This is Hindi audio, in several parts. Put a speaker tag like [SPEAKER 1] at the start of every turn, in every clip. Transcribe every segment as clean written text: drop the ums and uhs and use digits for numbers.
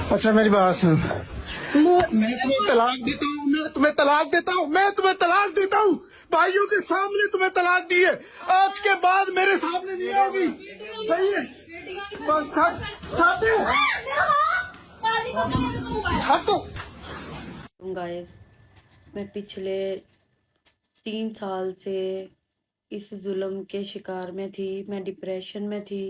[SPEAKER 1] अच्छा मेरी बात सुन, मैं तुम्हें तलाक देता हूँ, मैं तुम्हें तलाक देता हूँ, मैं तुम्हें तलाक देता हूँ। भाइयों के सामने तुम्हें तलाक दी है, आज के बाद मेरे सामने नहीं होगी। सही है, बस छाटे छाटो।
[SPEAKER 2] गाइस, मैं पिछले 3 साल से इस जुल्म के शिकार में थी। मैं डिप्रेशन में थी।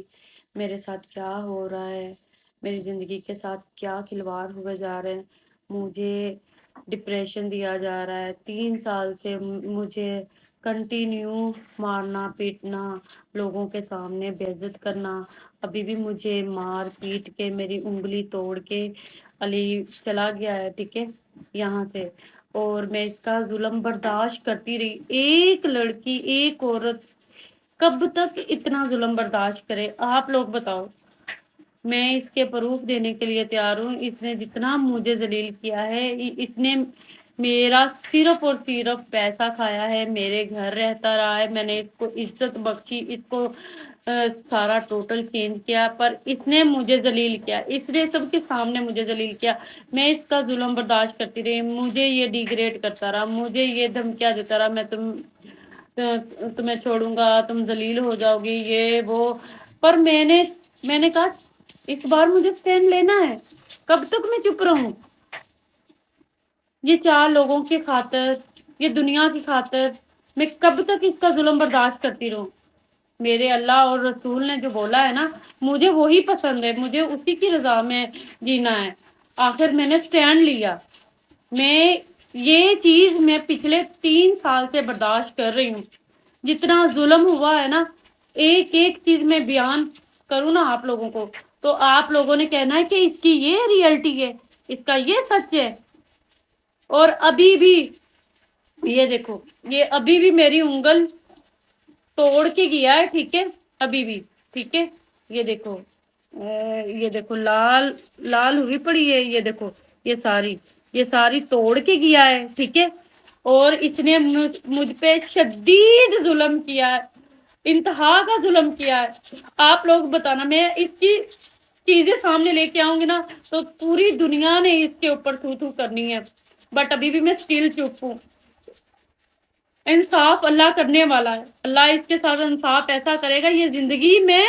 [SPEAKER 2] मेरे साथ क्या हो रहा है, मेरी ज़िंदगी के साथ क्या खिलवाड़ हुए जा रहे हैं। मुझे डिप्रेशन दिया जा रहा है। 3 साल से मुझे कंटिन्यू मारना पीटना, लोगों के सामने बेइज्जत करना। अभी भी मुझे मार पीट के मेरी उंगली तोड़ के अली चला गया है, ठीक है, यहाँ से। और मैं इसका जुल्म बर्दाश्त करती रही। एक लड़की, एक औरत कब तक इतना जुल्म बर्दाश्त करे, आप लोग बताओ। मैं इसके प्रूफ देने के लिए तैयार हूँ। इसने जितना मुझे जलील किया है, इसने मेरा सिर्फ और सिर्फ पैसा खाया है, मेरे घर रहता रहा है, मैंने इसको इज्जत बख्शी, इसको सारा टोटल चेंज किया, पर इसने मुझे जलील किया, इसने सबके सामने मुझे जलील किया। मैं इसका जुल्म बर्दाश्त करती रही, मुझे ये डिग्रेड करता रहा, मुझे ये धमकियां देता रहा, मैं तुम्हें छोड़ूंगा, तुम जलील हो जाओगी, ये वो। पर मैंने कहा इस बार मुझे स्टैंड लेना है। कब तक मैं चुप रहूं? ये 4 लोगों की खातिर, ये दुनिया की खातिर मैं कब तक इसका जुल्म बर्दाश्त करती रहूं? मेरे अल्लाह और रसूल ने जो बोला है ना, मुझे वही पसंद है, मुझे उसी की रजा में जीना है। आखिर मैंने स्टैंड लिया। मैं ये चीज मैं पिछले 3 साल से बर्दाश्त कर रही हूँ। जितना जुल्म हुआ है ना, एक एक चीज मैं बयान करूँ ना आप लोगों को, तो आप लोगों ने कहना है कि इसकी ये रियलिटी है, इसका ये सच है। और अभी भी ये देखो, ये अभी भी मेरी उंगल तोड़ के गया है, ठीक है, अभी भी, ठीक है। ये देखो लाल लाल हुई पड़ी है, ये देखो, ये सारी तोड़ के गया है, ठीक है। और इसने मुझ पे शदीद जुल्म किया है, इंतहा का जुल्म किया है। आप लोग बताना, मैं इसकी चीजें सामने लेके आऊंगी ना, तो पूरी दुनिया ने इसके ऊपर थू थू करनी है, बट अभी भी मैं स्टिल चुप हूँ। इंसाफ अल्लाह करने वाला है, अल्लाह इसके साथ इंसाफ ऐसा करेगा, ये जिंदगी में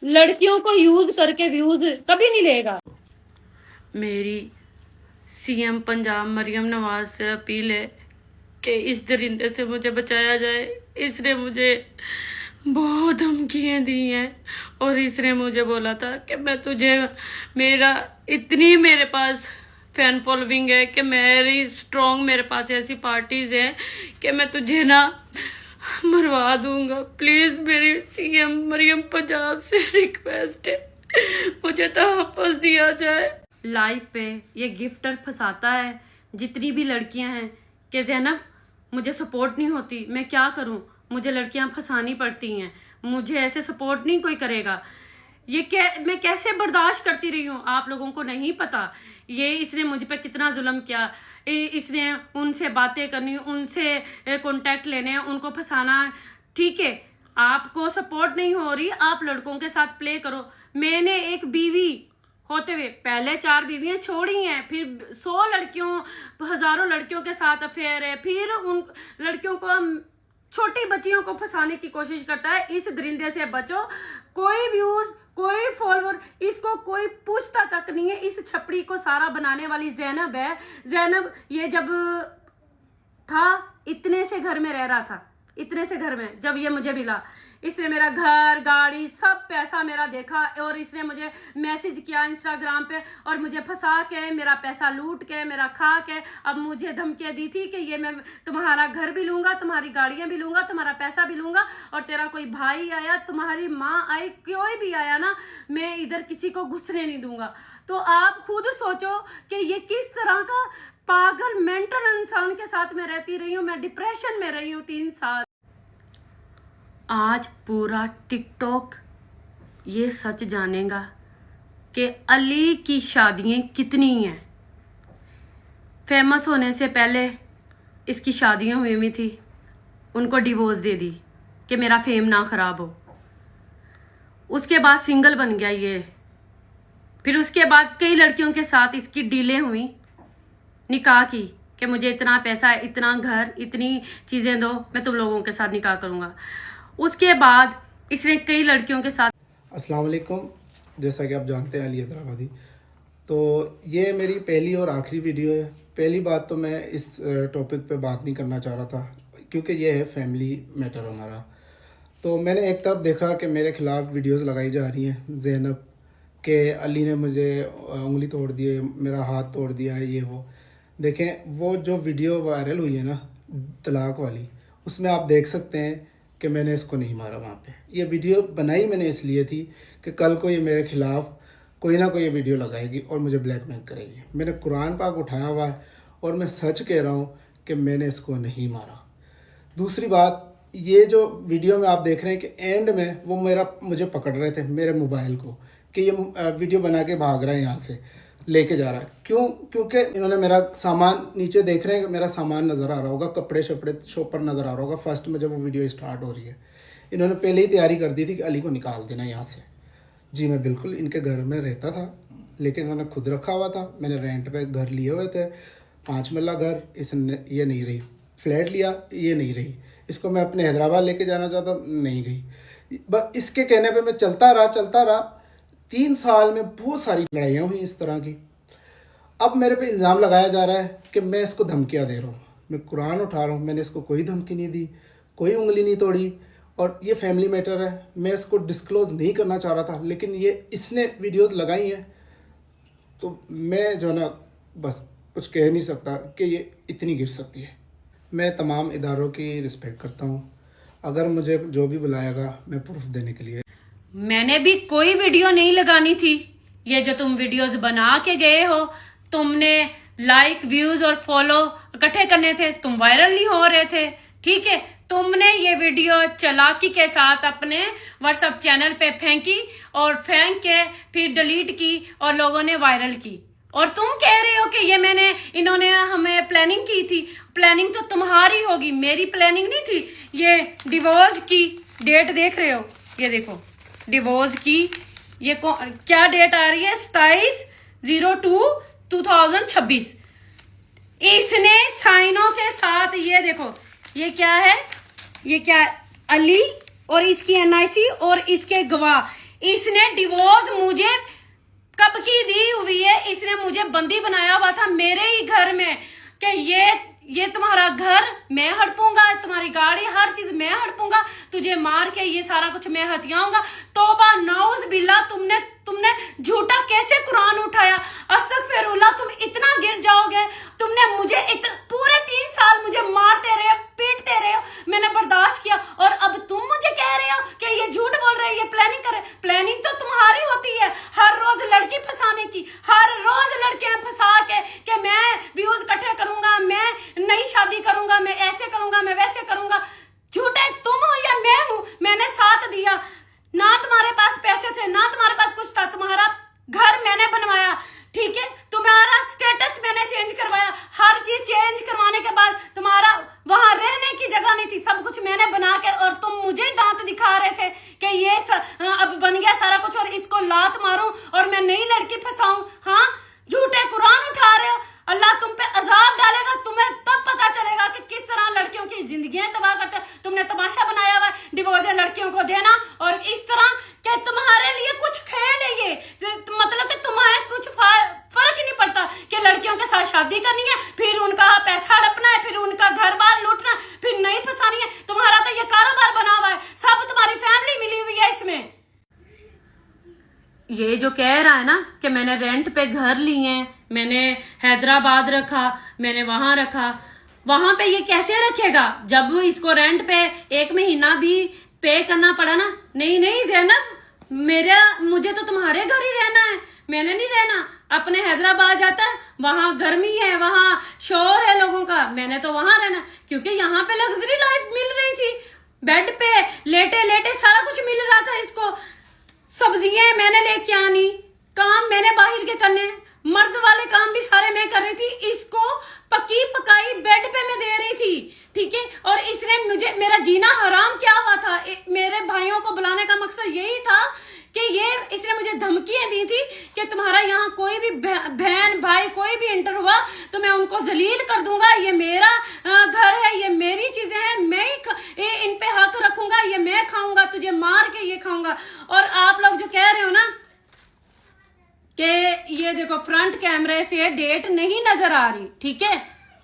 [SPEAKER 2] लड़कियों को यूज करके व्यूज कभी नहीं लेगा। मेरी सीएम पंजाब मरियम नवाज से अपील है कि इस दरिंदे से मुझे बचाया जाए। इसने मुझे बहुत धमकियाँ दी हैं और इसने मुझे बोला था कि मैं तुझे, मेरा इतनी मेरे पास फैन फॉलोइंग है कि मेरे पास ऐसी पार्टीज हैं कि मैं तुझे ना मरवा दूंगा। प्लीज मेरी सीएम मरियम पंजाब से रिक्वेस्ट है, मुझे तो वापस दिया जाए। लाइव पे ये गिफ्टर फंसाता है जितनी भी लड़कियां हैं कि ज़ैनब मुझे सपोर्ट नहीं होती, मैं क्या करूं, मुझे लड़कियां फंसानी पड़ती हैं, मुझे ऐसे सपोर्ट नहीं कोई करेगा। मैं कैसे बर्दाश्त करती रही हूँ, आप लोगों को नहीं पता। ये इसने मुझ पे कितना जुल्म किया। इसने उनसे बातें करनी, उनसे कांटेक्ट लेने, उनको फंसाना। ठीक है, आपको सपोर्ट नहीं हो रही, आप लड़कों के साथ प्ले करो। मैंने एक बीवी होते हुए पहले 4 बीवियां छोड़ी हैं, फिर 100 लड़कियों, हजारों लड़कियों के साथ अफेयर है, फिर उन लड़कियों को, छोटी बच्चियों को फंसाने की कोशिश करता है। इस दरिंदे से बचो। कोई व्यूज, कोई फॉलोअर, इसको कोई पूछता तक नहीं है। इस छपड़ी को सारा बनाने वाली ज़ैनब है। ज़ैनब ये जब था इतने से घर में रह रहा था, इतने से घर में जब ये मुझे मिला, इसने मेरा घर, गाड़ी, सब पैसा मेरा देखा और इसने मुझे मैसेज किया इंस्टाग्राम पे और मुझे फंसा के, मेरा पैसा लूट के, मेरा खा के, अब मुझे धमकियाँ दी थी कि ये मैं तुम्हारा घर भी लूँगा, तुम्हारी गाड़ियाँ भी लूँगा, तुम्हारा पैसा भी लूँगा, और तेरा कोई भाई आया, तुम्हारी माँ आई, कोई भी आया ना, मैं इधर किसी को घुसने नहीं दूँगा। तो आप खुद सोचो कि ये किस तरह का पागल मेंटल इंसान के साथ मैं रहती रही हूँ। मैं डिप्रेशन में रही हूँ 3 साल। आज पूरा टिकटॉक ये सच जानेगा कि अली की शादियाँ कितनी हैं। फेमस होने से पहले इसकी शादियाँ हुई हुई थी, उनको डिवोर्स दे दी कि मेरा फेम ना खराब हो। उसके बाद सिंगल बन गया ये फिर उसके बाद कई लड़कियों के साथ इसकी डीलें हुई निकाह की कि मुझे इतना पैसा, इतना घर, इतनी चीज़ें दो, मैं तुम लोगों के साथ निकाह करूँगा। उसके बाद इसने कई लड़कियों के साथ।
[SPEAKER 1] अस्सलाम वालेकुम। जैसा कि आप जानते हैं अली हैदराबादी, तो ये मेरी पहली और आखिरी वीडियो है। पहली बात तो मैं इस टॉपिक पे बात नहीं करना चाह रहा था क्योंकि ये है फैमिली मैटर हमारा। तो मैंने एक तरफ देखा कि मेरे ख़िलाफ़ वीडियोस लगाई जा रही हैं ज़ैनब के अली ने मुझे उंगली तोड़ दी है, मेरा हाथ तोड़ दिया है, ये वो। देखें वो जो वीडियो वायरल हुई है ना तलाक वाली, उसमें आप देख सकते हैं कि मैंने इसको नहीं मारा वहाँ पे। ये वीडियो बनाई मैंने इसलिए थी कि कल को ये मेरे ख़िलाफ़ कोई ना कोई ये वीडियो लगाएगी और मुझे ब्लैकमेल करेगी। मैंने कुरान पाक उठाया हुआ है और मैं सच कह रहा हूँ कि मैंने इसको नहीं मारा। दूसरी बात, ये जो वीडियो में आप देख रहे हैं कि एंड में वो मुझे पकड़ रहे थे मेरे मोबाइल को कि ये वीडियो बना के भाग रहा है, यहाँ से लेके जा रहा है। क्यों? क्योंकि इन्होंने मेरा सामान, नीचे देख रहे हैं कि मेरा सामान नज़र आ रहा होगा, कपड़े शपड़े शॉपर नज़र आ रहा होगा फर्स्ट में जब वो वीडियो स्टार्ट हो रही है। इन्होंने पहले ही तैयारी कर दी थी कि अली को निकाल देना यहाँ से। जी मैं बिल्कुल इनके घर में रहता था, लेकिन इन्होंने खुद रखा हुआ था। मैंने रेंट पे घर लिए हुए थे, 5 मरला घर। इसने ये नहीं रही, फ्लैट लिया, ये नहीं रही। इसको मैं अपने हैदराबाद लेके जाना चाहता, नहीं गई। बस इसके कहने पे मैं चलता रहा। 3 साल में बहुत सारी लड़ाइयाँ हुई इस तरह की। अब मेरे पे इल्ज़ाम लगाया जा रहा है कि मैं इसको धमकियाँ दे रहा हूँ। मैं कुरान उठा रहा हूँ, मैंने इसको कोई धमकी नहीं दी, कोई उंगली नहीं तोड़ी। और ये फैमिली मैटर है, मैं इसको डिस्क्लोज़ नहीं करना चाह रहा था, लेकिन ये इसने वीडियोस लगाई हैं तो मैं जो ना बस कुछ कह नहीं सकता कि ये इतनी गिर सकती है। मैं तमाम इदारों की रिस्पेक्ट करता हूँ। अगर मुझे जो भी बुलाएगा मैं प्रूफ देने के लिए।
[SPEAKER 2] मैंने भी कोई वीडियो नहीं लगानी थी। ये जो तुम वीडियोस बना के गए हो, तुमने लाइक, व्यूज और फॉलो इकट्ठे करने थे, तुम वायरल नहीं हो रहे थे, ठीक है। तुमने ये वीडियो चालाकी के साथ अपने व्हाट्सएप चैनल पे फेंकी और फेंक के फिर डिलीट की और लोगों ने वायरल की। और तुम कह रहे हो कि ये इन्होंने हमें प्लानिंग की थी। प्लानिंग तो तुम्हारी होगी, मेरी प्लानिंग नहीं थी। ये डिवोर्स की डेट देख रहे हो, ये देखो डिवोर्स की ये क्या डेट आ रही है, 27/02/2026। इसने साइनों के साथ, ये देखो ये क्या है, ये क्या है, अली और इसकी NIC और इसके गवाह। इसने डिवोर्स मुझे कब की दी हुई है, इसने मुझे बंदी बनाया हुआ था मेरे ही घर में कि ये तुम्हारा घर मैं हड़पूंगा, तुम्हारी गाड़ी, हर चीज मैं हड़पूंगा, तुझे मार के ये सारा कुछ मैं हथियाऊंगा। तौबा नाउज बिल्ला, तुमने झूठा कैसे कुरान उठाया, अस्तगफिरुल्लाह। तुम इतना गिर जाओगे। तुमने मुझे पूरे 3 साल मुझे मारते रहे, पीटते रहे, मैंने बर्दाश्त किया, और अब तुम मुझे कह रहे हो कि ये झूठ बोल रहे, ये प्लानिंग कर रहे। प्लानिंग तो तुम्हारी होती है, हर रोज लड़की फंसाने की, हर रोज लड़कियां फंसा के कि मैं व्यूज इकट्ठे करूंगा, मैं नई शादी करूंगा, मैं ऐसे करूंगा, मैं वैसे करूंगा। झूठे तुम हो या मैं हूं। मैंने साथ दिया, ना तुम्हारे पास पैसे थे, ना तुम्हारे पास कुछ था, तुम्हारा घर मैंने बनवाया, ठीक है, तुम्हारा स्टेटस मैंने चेंज करवाया, हर चीज चेंज करवाने के बाद तुम्हारा वहां रहने की जगह नहीं थी, सब कुछ मैंने बना के, और तुम मुझे दांत दिखा रहे थे कि ये अब बन गया सारा कुछ और इसको लात मारूं और मैं नई लड़की फंसाऊं। हाँ, झूठे कुरान उठा रहे हो। अल्लाह तुम पे अजाब डालेगा, तुम्हें तब पता चलेगा कि किस तरह लड़कियों की जिंदगियां तबाह करते हो। तुमने तमाशा बनाया हुआ है डिवोर्स लड़कियों को देना, और इस तरह कि तुम्हारे लिए कुछ खेल है ये, मतलब कि तुम्हारे कुछ फर्क ही नहीं पड़ता कि लड़कियों के साथ शादी करनी है, फिर उनका पैसा हड़पना है, फिर उनका घर बार लूटना, फिर नहीं फंसानी है। तुम्हारा तो ये कारोबार बना हुआ है, सब तुम्हारी फैमिली मिली हुई है इसमें। ये जो कह रहा है ना कि मैंने रेंट पे घर लिए, मैंने हैदराबाद रखा, मैंने वहां रखा, वहां पे ये कैसे रखेगा जब इसको रेंट पे 1 महीना भी पे करना पड़ा ना। नहीं ज़ैनब, मुझे तो तुम्हारे घर ही रहना है, मैंने नहीं रहना। अपने हैदराबाद जाता है, वहां गर्मी है, वहां शोर है लोगों का, मैंने तो वहां रहना, क्योंकि यहाँ पे लग्जरी लाइफ मिल रही थी। बेड पे लेटे लेटे सारा कुछ मिल रहा था इसको। सब्जियां मैंने लेके आनी, काम मैंने बाहर के करने, मर्द वाले काम भी सारे मैं कर रही थी। इसको पकी पकाई बेड पे मैं दे रही थी, ठीक है। और इसने मेरा जीना हराम क्या हुआ था। मेरे भाइयों को बुलाने का मकसद यही था कि इसने मुझे धमकियां दी थी कि तुम्हारा यहाँ कोई भी बहन भाई कोई भी इंटर हुआ तो मैं उनको जलील कर दूंगा। ये मेरा घर है, ये मेरी चीजें हैं, मैं ही इन पे हक रखूंगा, ये मैं खाऊंगा, तुझे मार के ये खाऊंगा। और आप लोग जो कह रहे हो ना कि ये देखो फ्रंट कैमरे से डेट नहीं नजर आ रही, ठीक है,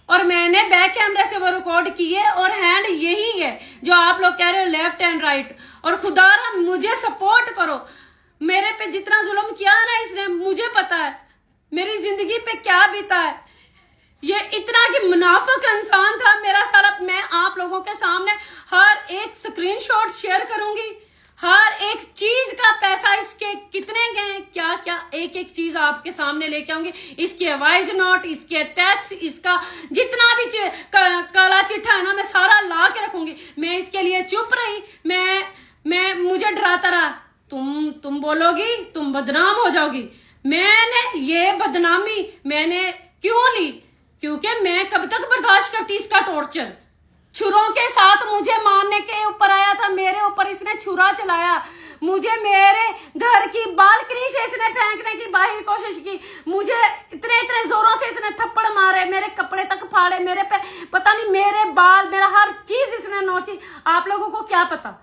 [SPEAKER 2] और मैंने बैक कैमरे से वो रिकॉर्ड की है और हैंड यही है जो आप लोग कह रहे हो लेफ्ट एंड राइट। और खुदारा मुझे सपोर्ट करो, मेरे पे जितना जुल्म किया ना इसने, मुझे पता है मेरी जिंदगी पे क्या बीता है। ये इतना कि मुनाफिक इंसान था मेरा साला। मैं आप लोगों के सामने हर एक स्क्रीनशॉट शेयर करूंगी, हर एक चीज का पैसा इसके कितने गए, क्या क्या एक एक चीज आपके सामने लेके आऊंगी। इसके वॉइस नोट, इसके टैक्स, इसका जितना भी काला चिट्ठा है ना, मैं सारा ला के रखूंगी। मैं इसके लिए चुप रही, मैं मुझे डराता रहा तुम बोलोगी, तुम बदनाम हो जाओगी। मैंने ये बदनामी मैंने क्यों ली? क्योंकि मैं कब तक बर्दाश्त करती इसका टॉर्चर। छुरों के साथ मुझे मारने के ऊपर आया था, मेरे ऊपर इसने छुरा चलाया, मुझे मेरे घर की बालकनी से इसने फेंकने की बाहर कोशिश की, मुझे इतने जोरों से इसने थप्पड़ मारे, मेरे कपड़े तक फाड़े, मेरे पे पता नहीं मेरे बाल, मेरा हर चीज इसने नोची। आप लोगों को क्या पता।